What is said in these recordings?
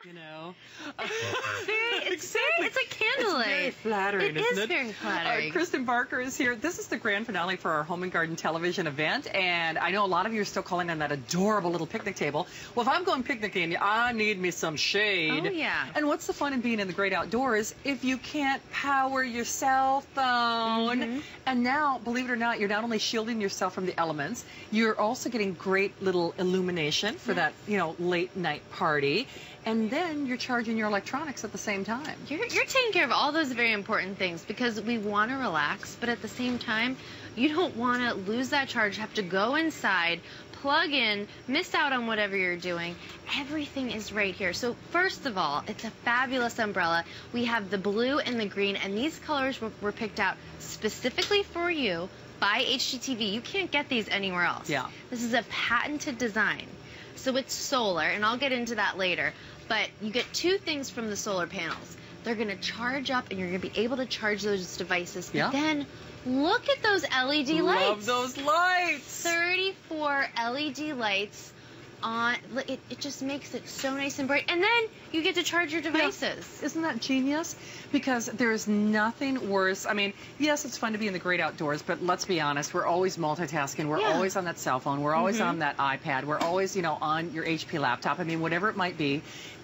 you know. It's like candlelight. It's very flattering, isn't it? It is very flattering. Kristen Barker is here. This is the grand finale for our Home and Garden television event, and I know a lot of you are still calling on that adorable little picnic table. Well, if I'm going picnicking, I need me some shade. Oh, yeah. And what's the fun in being in the great outdoors if you can't power your cell phone? And now, believe it or not, you're not only shielding yourself from the elements, you're also getting great little illumination for that, you know, late night party. And then you're charging your electronics at the same time. You're taking care of all those very important things because we want to relax, but at the same time, you don't want to lose that charge, have to go inside, plug in, miss out on whatever you're doing. Everything is right here. So first of all, it's a fabulous umbrella. We have the blue and the green, and these colors were picked out specifically for you by HGTV. You can't get these anywhere else. Yeah. This is a patented design. So it's solar, and I'll get into that later. But you get two things from the solar panels. They're going to charge up, and you're going to be able to charge those devices. Yeah. But then look at those LED lights. Love those lights. 34 LED lights on. It just makes it so nice and bright. And then you get to charge your devices. Yeah. Isn't that genius? Because there's nothing worse. I mean, yes, it's fun to be in the great outdoors, but let's be honest, we're always multitasking. We're always on that cell phone. We're always on that iPad. We're always, you know, on your HP laptop. I mean, whatever it might be.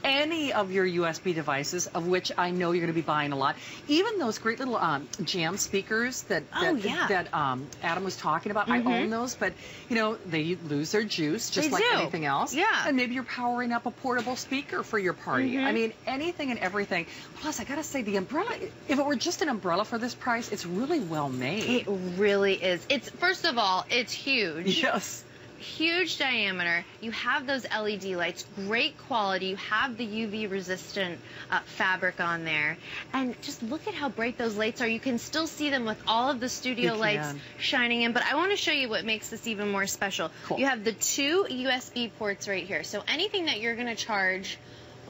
Any of your USB devices, of which I know you're going to be buying a lot, even those great little jam speakers that Adam was talking about. I own those, but you know they lose their juice just like anything else. Yeah. And maybe you're powering up a portable speaker for your party. I mean, anything and everything. Plus, I got to say, the umbrella. If it were just an umbrella for this price, it's really well made. It really is. It's first of all, it's huge. Yes. Huge diameter. You have those LED lights, great quality. You have the UV resistant fabric on there, and just look at how bright those lights are. You can still see them with all of the studio lights shining in, but I want to show you what makes this even more special. You have the two USB ports right here, so anything that you're going to charge,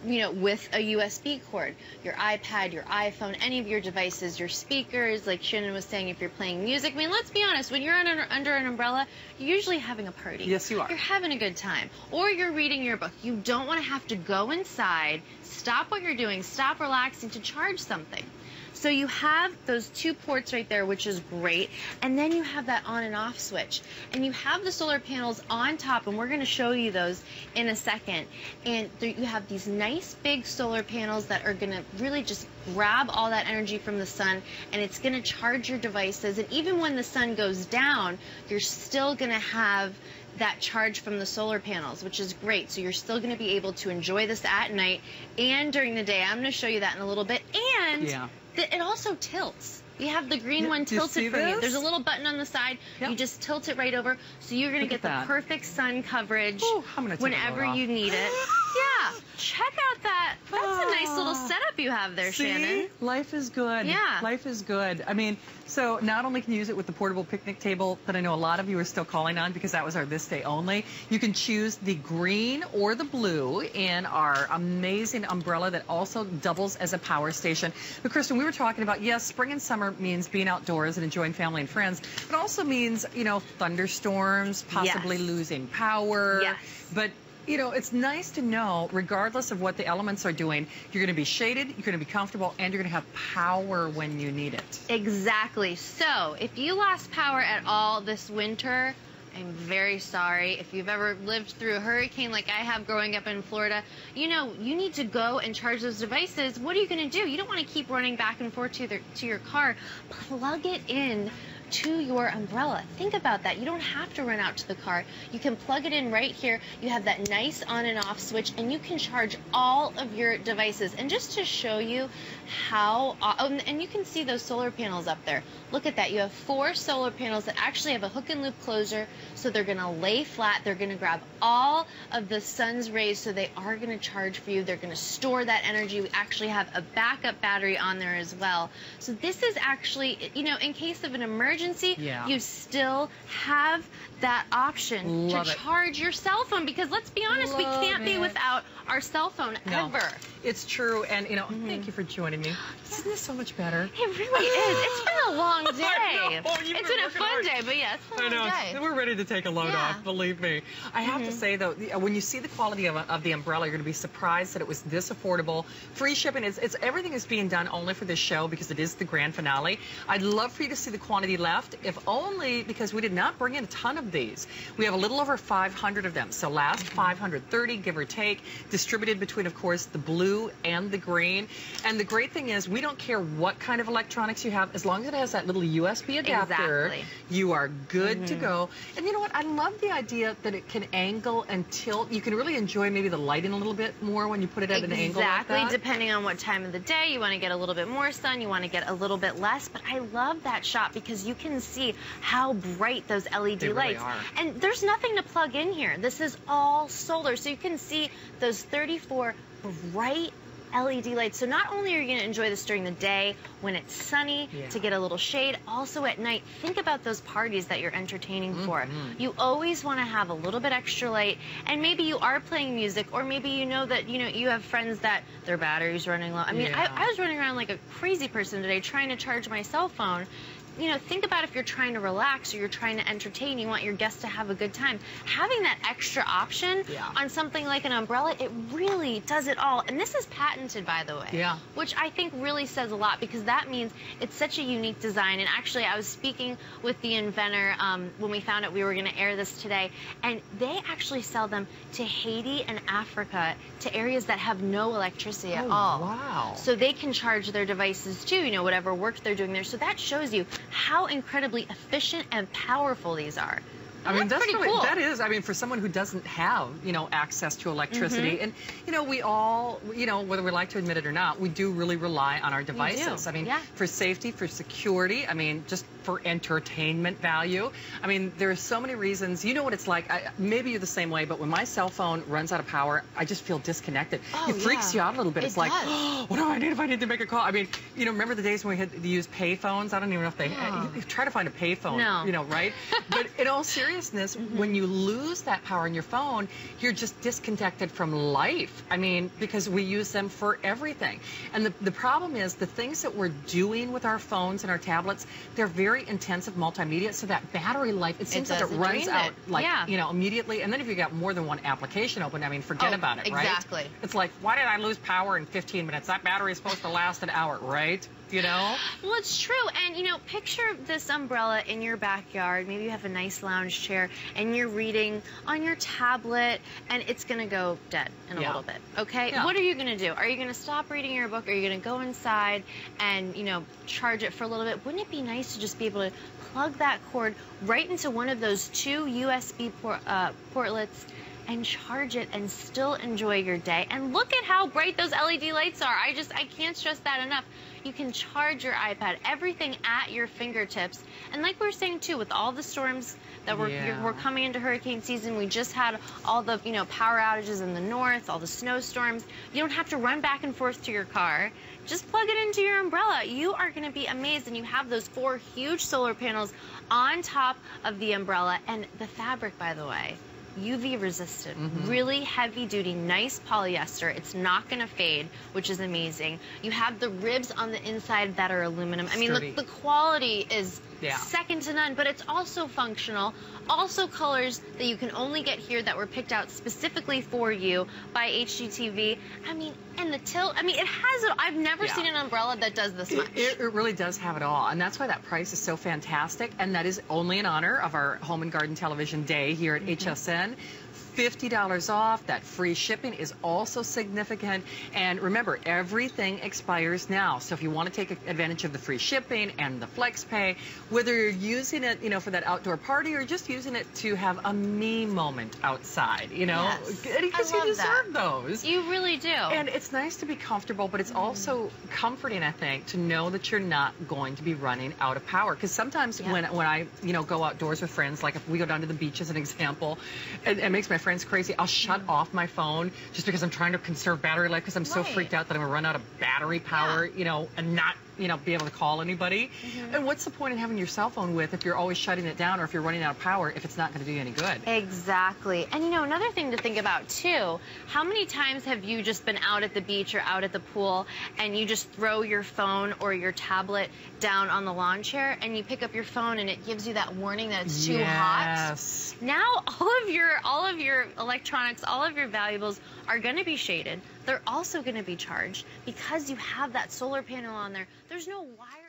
you know, with a USB cord, your iPad, your iPhone, any of your devices, your speakers, like Shannon was saying, if you're playing music. I mean, let's be honest, when you're under an umbrella, you're usually having a party. Yes, you are. You're having a good time. Or you're reading your book. You don't want to have to go inside, stop what you're doing, stop relaxing to charge something. So you have those two ports right there, which is great. And then you have that on and off switch. And you have the solar panels on top, and we're going to show you those in a second. And you have these nice big solar panels that are going to really just grab all that energy from the sun, and it's going to charge your devices. And even when the sun goes down, you're still going to have that charge from the solar panels, which is great. So you're still going to be able to enjoy this at night and during the day. I'm going to show you that in a little bit. And it also tilts. We have the green one tilted for you. There's a little button on the side. You just tilt it right over. So you're going to get the perfect sun coverage whenever you need it. Yeah. Check out that. That's a nice little setup you have there, Shannon. Life is good. Yeah. Life is good. I mean, so not only can you use it with the portable picnic table that I know a lot of you are still calling on because that was our this day only, you can choose the green or the blue in our amazing umbrella that also doubles as a power station. But Kristen, we were talking about, yes, spring and summer means being outdoors and enjoying family and friends, but also means, you know, thunderstorms, possibly losing power. But you know, it's nice to know, regardless of what the elements are doing, you're going to be shaded, you're going to be comfortable, and you're going to have power when you need it. Exactly. So, if you lost power at all this winter, I'm very sorry. If you've ever lived through a hurricane like I have growing up in Florida, you know, you need to go and charge those devices. What are you going to do? You don't want to keep running back and forth to your car. Plug it in to your umbrella. Think about that. You don't have to run out to the car. You can plug it in right here. You have that nice on and off switch, and you can charge all of your devices. And just to show you how, and you can see those solar panels up there. Look at that. You have 4 solar panels that actually have a hook and loop closer, so they're going to lay flat. They're going to grab all of the sun's rays, so they are going to charge for you. They're going to store that energy. We actually have a backup battery on there as well. So this is actually, you know, in case of an emergency, you still have that option to charge your cell phone, because let's be honest, we can't be without our cell phone ever. It's true, and thank you for joining me. Isn't this so much better? It really is. It's been a long day. I know. It's been a fun day, but yeah, it's been a long day. We're ready to take a load off, believe me. I have to say, though, when you see the quality of the umbrella, you're going to be surprised that it was this affordable. Free shipping, everything is being done only for this show because it is the grand finale. I'd love for you to see the quantity left, if only because we did not bring in a ton of these. We have a little over 500 of them, so last 530, give or take, distributed between, of course, the blue and the green. And the great thing is, we don't care what kind of electronics you have, as long as it has that little USB adapter, you are good to go. And you know what? I love the idea that it can angle and tilt. You can really enjoy maybe the lighting a little bit more when you put it at an angle like that. Exactly, depending on what time of the day. You want to get a little bit more sun, you want to get a little bit less. But I love that shot because you can see how bright those LED lights are. And there's nothing to plug in here. This is all solar, so you can see those 34 bright LED lights. So not only are you going to enjoy this during the day when it's sunny to get a little shade, also at night, think about those parties that you're entertaining for. You always want to have a little bit extra light, and maybe you are playing music, or maybe you know that you have friends that their battery's running low. I mean, I was running around like a crazy person today trying to charge my cell phone. Think about if you're trying to relax or you're trying to entertain, you want your guests to have a good time. Having that extra option on something like an umbrella, it really does it all. And this is patented, by the way, which I think really says a lot, because that means it's such a unique design. And actually, I was speaking with the inventor when we found out we were going to air this today, and they actually sell them to Haiti and Africa, to areas that have no electricity at all. Wow. So they can charge their devices too, whatever work they're doing there. So that shows you how incredibly efficient and powerful these are. I mean, that's pretty really cool. That is, I mean, for someone who doesn't have, access to electricity. And, we all, whether we like to admit it or not, we do really rely on our devices. I mean, for safety, for security, I mean, just for entertainment value. I mean, there are so many reasons. You know what it's like. Maybe you're the same way, but when my cell phone runs out of power, I just feel disconnected. It freaks you out a little bit. It's like, oh, what do I need if I need to make a call? I mean, remember the days when we had to use pay phones? I don't even know if they try to find a pay phone, right? But in all seriousness, when you lose that power in your phone, you're just disconnected from life. I mean, because we use them for everything. And the problem is the things that we're doing with our phones and our tablets, they're very intensive multimedia, so that battery life, it seems like it runs out immediately. And then if you got more than one application open, I mean, forget about it, right? Exactly. It's like, why did I lose power in 15 minutes? That battery is supposed to last an hour, right? Well, it's true. And, picture this umbrella in your backyard. Maybe you have a nice lounge chair and you're reading on your tablet, and it's going to go dead in a little bit, okay? What are you going to do? Are you going to stop reading your book? Are you going to go inside and, charge it for a little bit? Wouldn't it be nice to just be able to plug that cord right into one of those two USB portlets and charge it and still enjoy your day? And look at how bright those LED lights are. I can't stress that enough. You can charge your iPad, everything at your fingertips. And like we were saying too, with all the storms that we're coming into hurricane season, we just had all the power outages in the north, all the snowstorms. You don't have to run back and forth to your car. Just plug it into your umbrella. You are going to be amazed. And you have those 4 huge solar panels on top of the umbrella. And the fabric, by the way, UV resistant, really heavy duty, nice polyester. It's not going to fade, which is amazing. You have the ribs on the inside that are aluminum. I mean, look, the quality is second to none, but it's also functional. Also colors that you can only get here that were picked out specifically for you by HGTV. I mean, and the tilt, I mean, it has it. I've never seen an umbrella that does this much. It really does have it all, and that's why that price is so fantastic, and that is only in honor of our Home and Garden Television Day here at HSN. $50 off. That free shipping is also significant. And remember, everything expires now. So if you want to take advantage of the free shipping and the flex pay, whether you're using it, for that outdoor party or just using it to have a me moment outside, because you deserve those. You really do. And it's nice to be comfortable, but it's also comforting, I think, to know that you're not going to be running out of power. Because sometimes when I, go outdoors with friends, like if we go down to the beach as an example, it makes my friends crazy. I'll shut off my phone just because I'm trying to conserve battery life, because I'm so freaked out that I'm going to run out of battery power, and not be able to call anybody. And what's the point in having your cell phone with if you're always shutting it down or if you're running out of power if it's not going to do you any good? Exactly. And another thing to think about too, how many times have you just been out at the beach or out at the pool and you just throw your phone or your tablet down on the lawn chair and you pick up your phone and it gives you that warning that it's too hot? Now all of your electronics, all of your valuables are going to be shaded. They're also going to be charged because you have that solar panel on there. There's no wire.